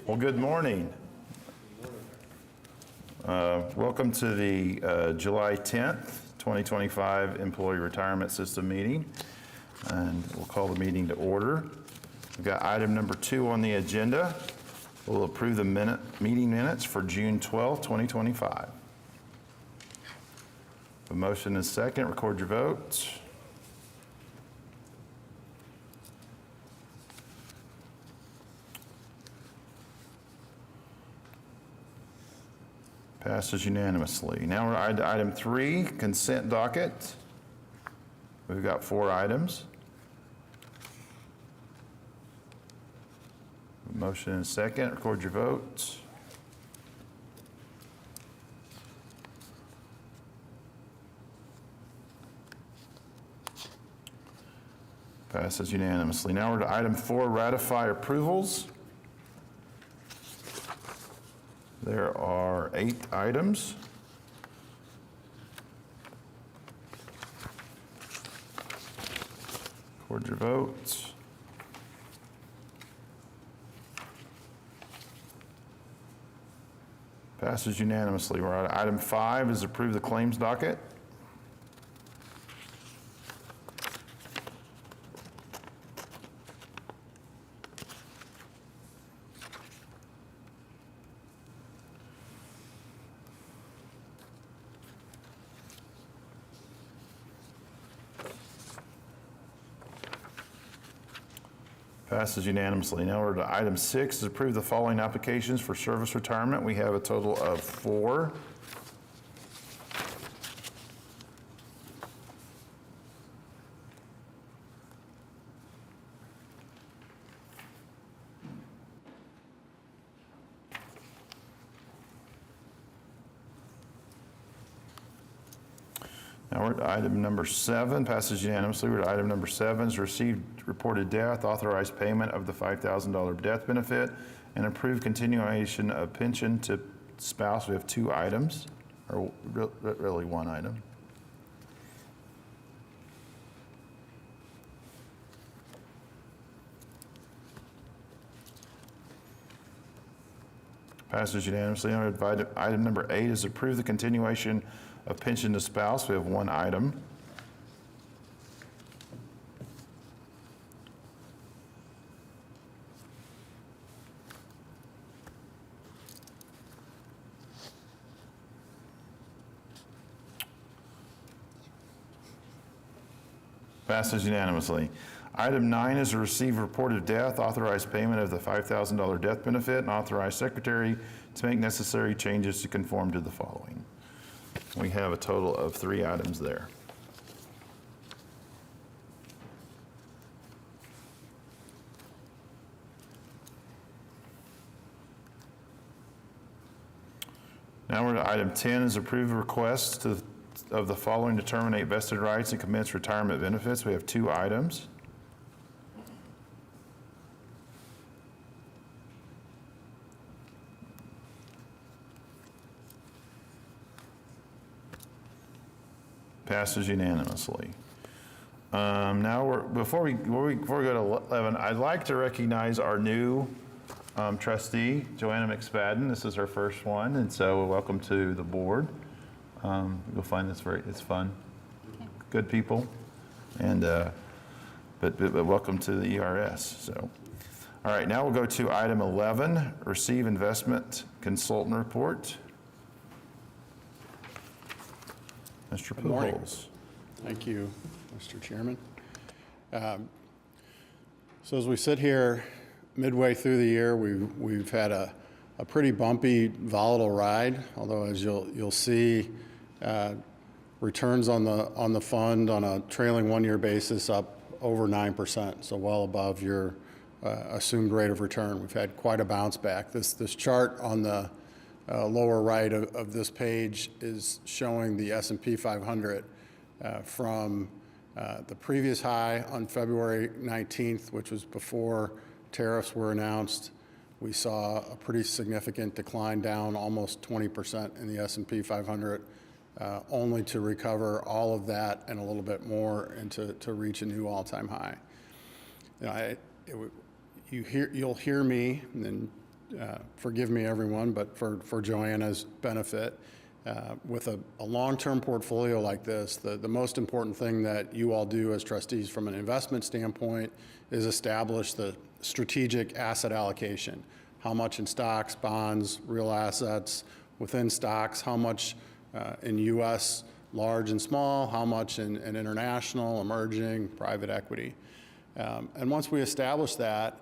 Well, good morning. Welcome to the July 10th, 2025 Employee Retirement System meeting. And we'll call the meeting to order. We've got item number 2 on the agenda. We'll approve the meeting minutes for June 12th, 2025. A motion is second. Record your votes. Passes unanimously. Now we're on to item 3, consent docket. We've got 4 items. Motion and second. Record your votes. Passes unanimously. Now we're to item 4, ratify approvals. There are 8 items. Record your votes. Passes unanimously. We're on item 5 is approve the claims docket. Passes unanimously. Now we're to item 6 is approve the following applications for service retirement. We have a total of 4. Now we're at item number 7, passes unanimously. We're at item number 7 is received reported death, authorized payment of the $5,000 death benefit, and approved continuation of pension to spouse. We have 2 items, or really 1 item. Passes unanimously. Now item number 8 is approve the continuation of pension to spouse. We have 1 item. Passes unanimously. Item 9 is to receive report of death, authorize payment of the $5,000 death benefit, and authorize secretary to make necessary changes to conform to the following. We have a total of 3 items there. Now we're to item 10 is approve a request of the following to terminate vested rights and commence retirement benefits. We have 2 items. Passes unanimously. Now before we go to 11, I'd like to recognize our new trustee, Joanna McSpadden. This is her first one, and so welcome to the board. You'll find this it's fun. Good people, and but welcome to the ERS. So, all right, now we'll go to item 11, receive investment consultant report. Mr. Pujols. Thank you, Mr. Chairman. So as we sit here midway through the year, we've had a pretty bumpy, volatile ride. Although as you'll see, returns on the fund on a trailing 1-year basis up over 9%, so well above your assumed rate of return. We've had quite a bounce back. This chart on the lower right of this page is showing the S&P 500 from the previous high on February 19th, which was before tariffs were announced. We saw a pretty significant decline down almost 20% in the S&P 500, only to recover all of that and a little bit more and to reach a new all-time high. You know, you'll hear me, and forgive me everyone, but for Joanna's benefit, with a long-term portfolio like this, the most important thing that you all do as trustees from an investment standpoint is establish the strategic asset allocation. How much in stocks, bonds, real assets, within stocks, how much in U.S. large and small, how much in international, emerging, private equity. And once we establish that,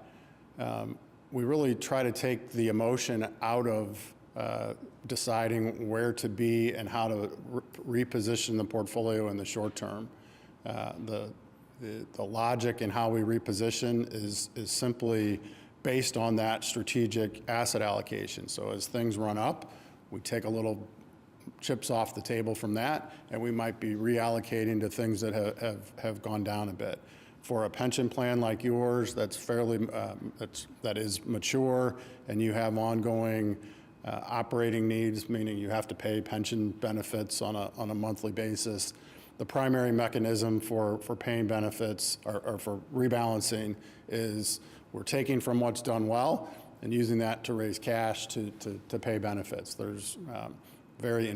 we really try to take the emotion out of deciding where to be and how to reposition the portfolio in the short term. The logic in how we reposition is simply based on that strategic asset allocation. So as things run up, we take a little chips off the table from that, and we might be reallocating to things that have gone down a bit. For a pension plan like yours, that's fairly that is mature, and you have ongoing operating needs, meaning you have to pay pension benefits on a monthly basis. The primary mechanism for paying benefits or for rebalancing is we're taking from what's done well and using that to raise cash to pay benefits. There's very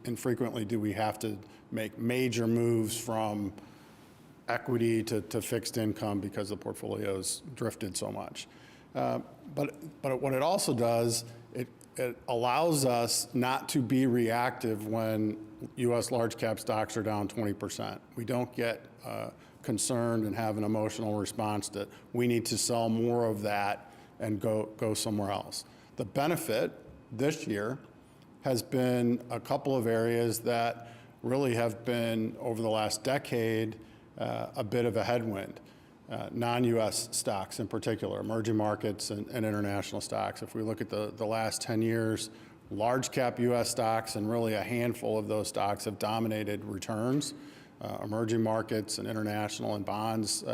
infrequently do we have to make major moves from equity to fixed income because the portfolio's drifted so much. But what it also does, it allows us not to be reactive when U.S. large cap stocks are down 20%. We don't get concerned and have an emotional response that we need to sell more of that and go somewhere else. The benefit this year has been a couple of areas that really have been, over the last decade, a bit of a headwind. Non-U.S. stocks in particular, emerging markets and international stocks. If we look at the last 10 years, large cap U.S. stocks and really a handful of those stocks have dominated returns. Emerging markets and international and bonds,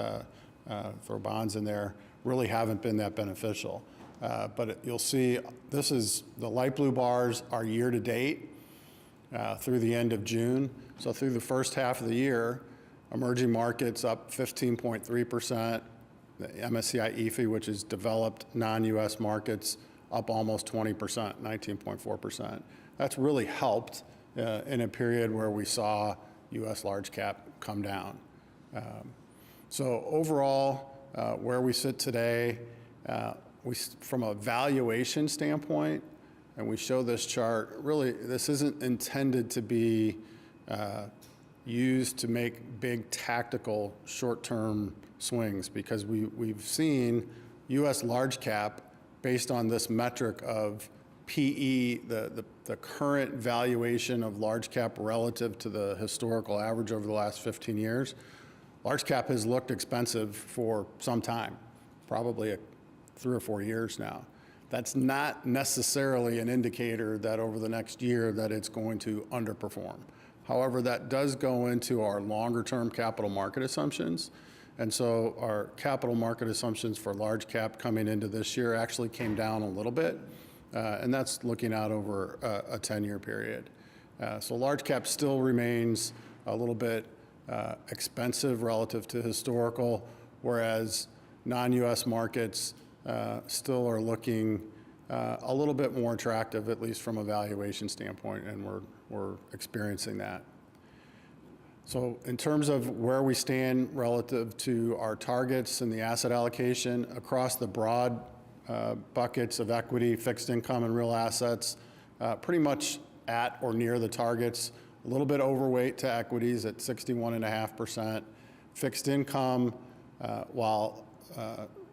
throw bonds in there, really haven't been that beneficial. But you'll see this is the light blue bars are year to date through the end of June. So through the first half of the year, emerging markets up 15.3%. The MSCI EAFE, which is developed non-U.S. markets, up almost 20%, 19.4%. That's really helped in a period where we saw U.S. large cap come down. So overall, where we sit today, from a valuation standpoint, and we show this chart, really this isn't intended to be used to make big tactical short-term swings, because we've seen U.S. large cap based on this metric of PE, the current valuation of large cap relative to the historical average over the last 15 years. Large cap has looked expensive for some time, probably 3 or 4 years now. That's not necessarily an indicator that over the next year that it's going to underperform. However, that does go into our longer-term capital market assumptions. And so our capital market assumptions for large cap coming into this year actually came down a little bit. And that's looking out over a 10-year period. So large cap still remains a little bit expensive relative to historical, whereas non-U.S. markets still are looking a little bit more attractive, at least from a valuation standpoint, and we're experiencing that. So in terms of where we stand relative to our targets and the asset allocation across the broad buckets of equity, fixed income, and real assets, pretty much at or near the targets, a little bit overweight to equities at 61.5%. Fixed income, while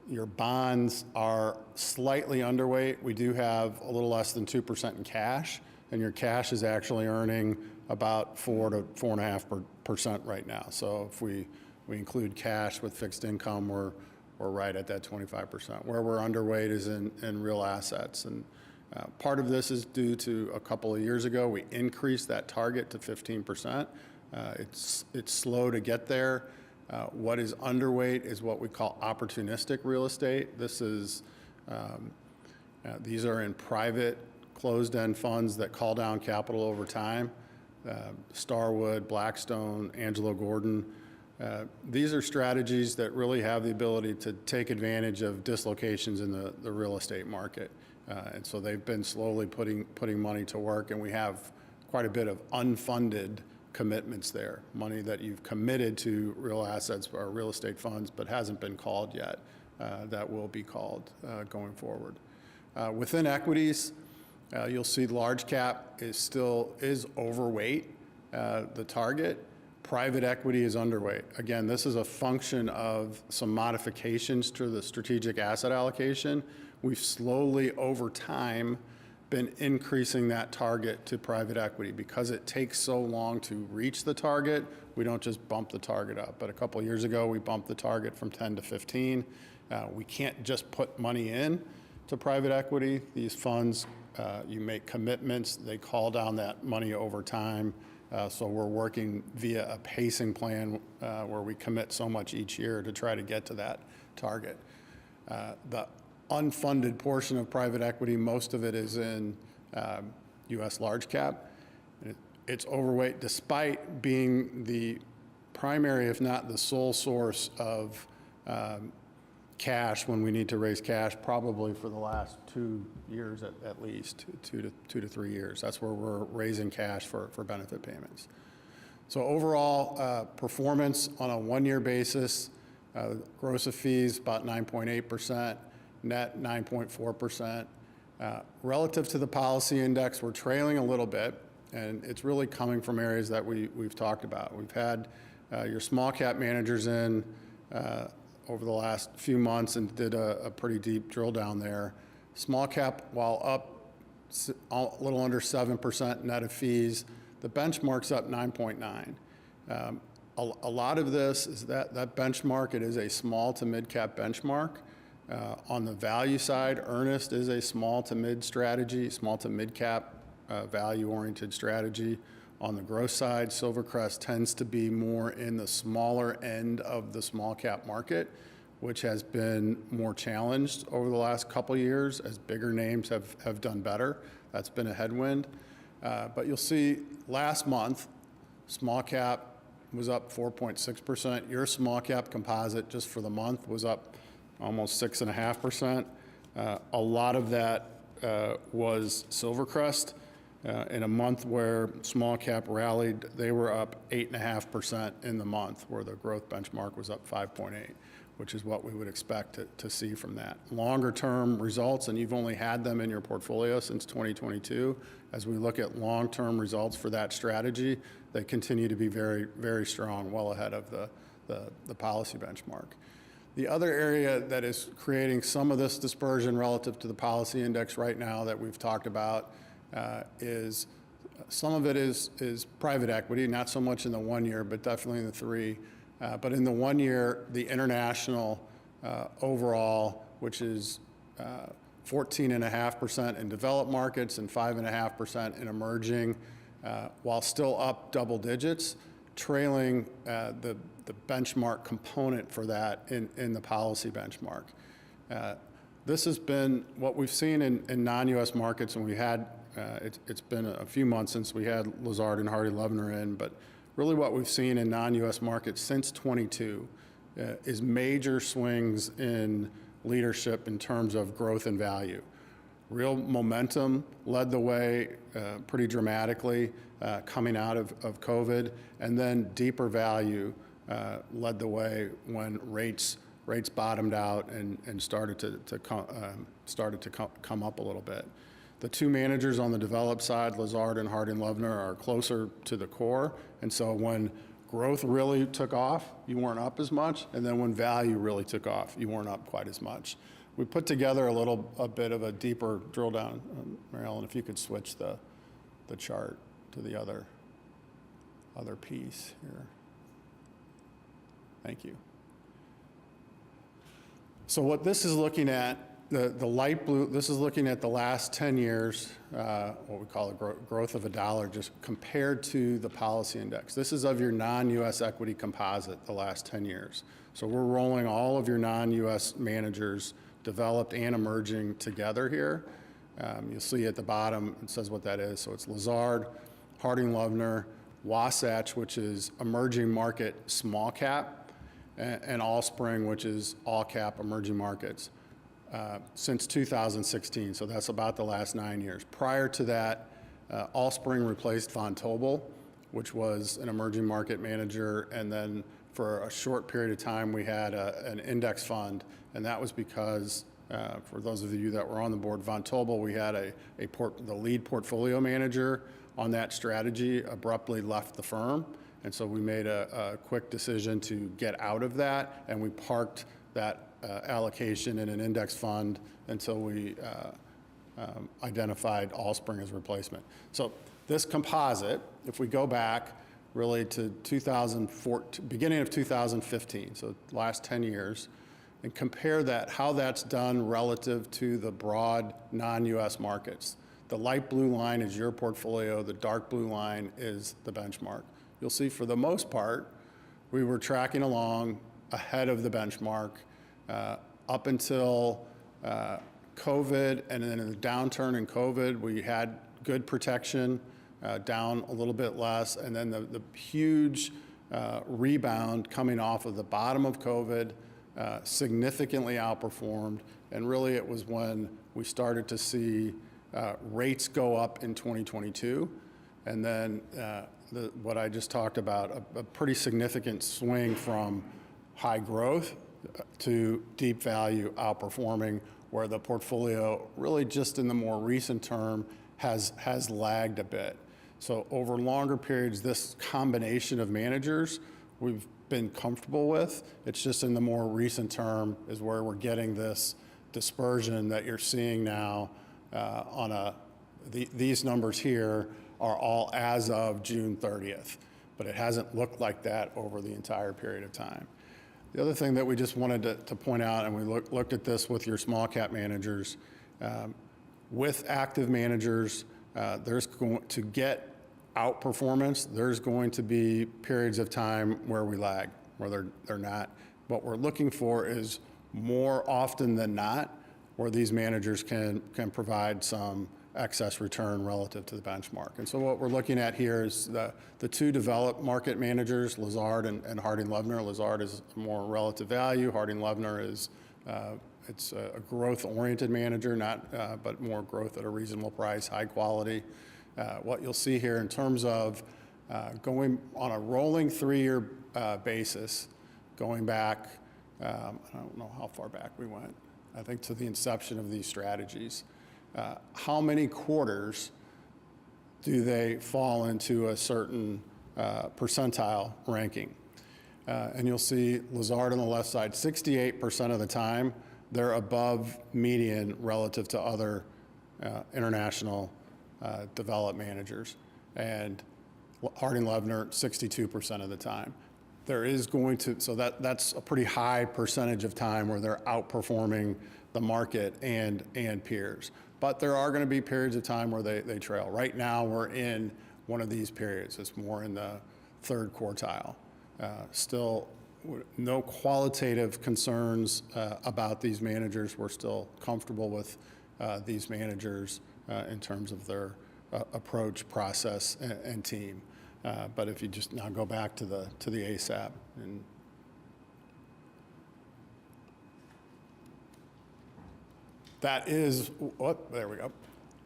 your bonds are slightly underweight, we do have a little less than 2% in cash, and your cash is actually earning about 4 to 4.5% right now. So if we include cash with fixed income, we're right at that 25%. Where we're underweight is in real assets. And part of this is due to a couple of years ago, we increased that target to 15%. It's slow to get there. What is underweight is what we call opportunistic real estate. This is, these are in private closed-end funds that call down capital over time. Starwood, Blackstone, Angelo Gordon. These are strategies that really have the ability to take advantage of dislocations in the real estate market. And so they've been slowly putting money to work, and we have quite a bit of unfunded commitments there, money that you've committed to real assets or real estate funds but hasn't been called yet, that will be called going forward. Within equities, you'll see large cap is overweight the target. Private equity is underweight. Again, this is a function of some modifications to the strategic asset allocation. We've slowly, over time, been increasing that target to private equity. Because it takes so long to reach the target, we don't just bump the target up. But a couple of years ago, we bumped the target from 10 to 15. We can't just put money in to private equity. These funds, you make commitments, they call down that money over time. So we're working via a pacing plan where we commit so much each year to try to get to that target. The unfunded portion of private equity, most of it is in U.S. large cap. It's overweight despite being the primary, if not the sole source of cash when we need to raise cash, probably for the last 2 years at least, two to 3 years. That's where we're raising cash for benefit payments. So overall performance on a 1-year basis, gross of fees about 9.8%, net 9.4%. Relative to the policy index, we're trailing a little bit, and it's really coming from areas that we've talked about. We've had your small cap managers in over the last few months and did a pretty deep drill down there. Small cap, while up a little under 7% net of fees, the benchmark's up 9.9. A lot of this is that benchmark, it is a small to mid cap benchmark. On the value side, Earnest is a small to mid strategy, small to mid cap value oriented strategy. On the growth side, Silvercrest tends to be more in the smaller end of the small cap market, which has been more challenged over the last couple of years as bigger names have done better. That's been a headwind. But you'll see last month, small cap was up 4.6%. Your small cap composite just for the month was up almost 6.5%. A lot of that was Silvercrest. In a month where small cap rallied, they were up 8.5% in the month, where the growth benchmark was up 5.8, which is what we would expect to see from that. Longer term results, and you've only had them in your portfolio since 2022, as we look at long-term results for that strategy, they continue to be very, very strong, well ahead of the policy benchmark. The other area that is creating some of this dispersion relative to the policy index right now that we've talked about is some of it is private equity, not so much in the 1 year, but definitely in the 3. But in the 1 year, the international overall, which is 14.5% in developed markets and 5.5% in emerging, while still up double digits, trailing the benchmark component for that in the policy benchmark. This has been what we've seen in non-U.S. markets, and we had it's been a few months since we had Lazard and Hardy Loevner in, but really what we've seen in non-U.S. markets since 22 is major swings in leadership in terms of growth and value. Real momentum led the way pretty dramatically coming out of COVID, and then deeper value led the way when rates bottomed out and started to come up a little bit. The two managers on the developed side, Lazard and Hardy Loevner, are closer to the core, and so when growth really took off, you weren't up as much, and then when value really took off, you weren't up quite as much. We put together a bit of a deeper drill down. Mary Ellen, if you could switch the chart to the other piece here. Thank you. So what this is looking at, the light blue, this is looking at the last 10 years, what we call the growth of $1, just compared to the policy index. This is of your non-U.S. equity composite, the last 10 years. So we're rolling all of your non-U.S. managers, developed and emerging, together here. You'll see at the bottom, it says what that is. So it's Lazard, Hardy Loevner, Wasatch, which is emerging market small cap, and Allspring, which is all cap emerging markets. since 2016, so that's about the last 9 years. Prior to that, Allspring replaced Von Tobel, which was an emerging market manager, and then for a short period of time, we had an index fund, and that was because, for those of you that were on the board, Von Tobel, we had the lead portfolio manager on that strategy abruptly left the firm, and so we made a quick decision to get out of that, and we parked that allocation in an index fund until we identified Allspring as replacement. So this composite, if we go back really to 2014, beginning of 2015, so last 10 years, and compare that, how that's done relative to the broad non-US markets. The light blue line is your portfolio, the dark blue line is the benchmark. You'll see for the most part, we were tracking along ahead of the benchmark up until COVID, and then in the downturn in COVID, we had good protection, down a little bit less, and then the huge rebound coming off of the bottom of COVID significantly outperformed, and really it was when we started to see rates go up in 2022, and then what I just talked about, a pretty significant swing from high growth to deep value outperforming, where the portfolio really just in the more recent term has lagged a bit. So over longer periods, this combination of managers we've been comfortable with. It's just in the more recent term is where we're getting this dispersion that you're seeing now these numbers here are all as of June 30th, but it hasn't looked like that over the entire period of time. The other thing that we just wanted to point out, and we looked at this with your small cap managers, with active managers, there's going to get outperformance, there's going to be periods of time where we lag, where they're not. What we're looking for is more often than not, where these managers can provide some excess return relative to the benchmark. And so what we're looking at here is the two developed market managers, Lazard and Harding Loevner. Lazard is more relative value. Harding Loevner is it's a growth-oriented manager, but more growth at a reasonable price, high quality. What you'll see here in terms of going on a rolling 3-year basis, going back, I don't know how far back we went, I think to the inception of these strategies. How many quarters do they fall into a certain percentile ranking? And you'll see Lazard on the left side, 68% of the time, they're above median relative to other international developed managers. And Harding Loevner, 62% of the time. There is going to, so that's a pretty high percentage of time where they're outperforming the market and peers. But there are going to be periods of time where they trail. Right now, we're in one of these periods. It's more in the third quartile. Still, no qualitative concerns about these managers. We're still comfortable with these managers in terms of their approach, process, and team. But if you just now go back to the ASAP and that is what, there we go.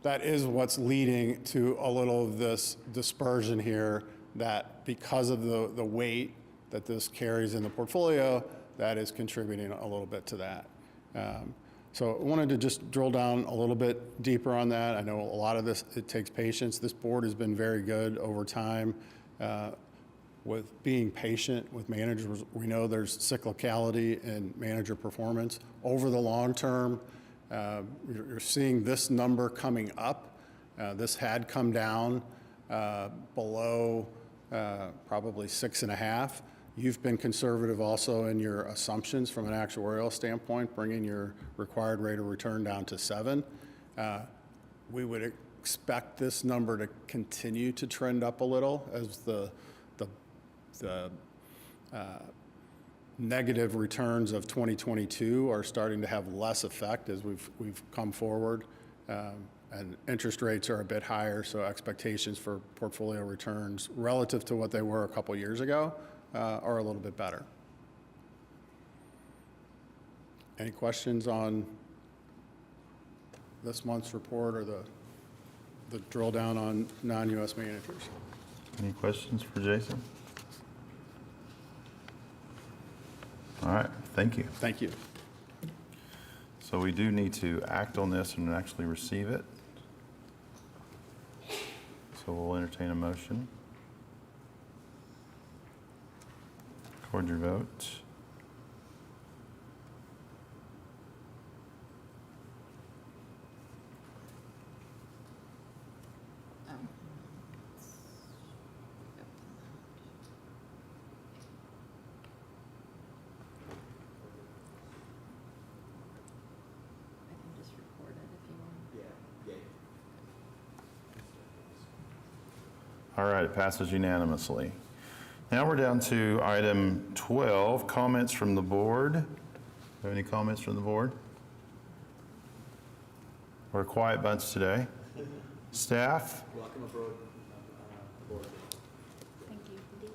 That is what's leading to a little of this dispersion here, that because of the weight that this carries in the portfolio, that is contributing a little bit to that. So I wanted to just drill down a little bit deeper on that. I know a lot of this, it takes patience. This board has been very good over time with being patient with managers. We know there's cyclicality in manager performance. Over the long term, you're seeing this number coming up. This had come down below probably 6.5. You've been conservative also in your assumptions from an actuarial standpoint, bringing your required rate of return down to 7. We would expect this number to continue to trend up a little as the negative returns of 2022 are starting to have less effect as we've come forward, and interest rates are a bit higher, so expectations for portfolio returns relative to what they were a couple years ago are a little bit better. Any questions on this month's report or the drill down on non-US managers. Any questions for Jason? All right, thank you. Thank you. So we do need to act on this and actually receive it. So we'll entertain a motion. Record your vote. I can just record it if you want. All right, it passes unanimously. Now we're down to item 12, comments from the board. Have any comments from the board? We're a quiet bunch today. Staff? Welcome aboard, board. Thank you.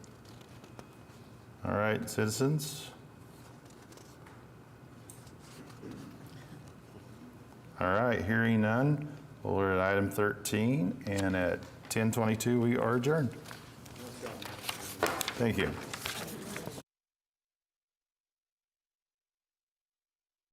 All right, citizens? All right, hearing none, we're at item 13, and at 10:22, we are adjourned. Thank you.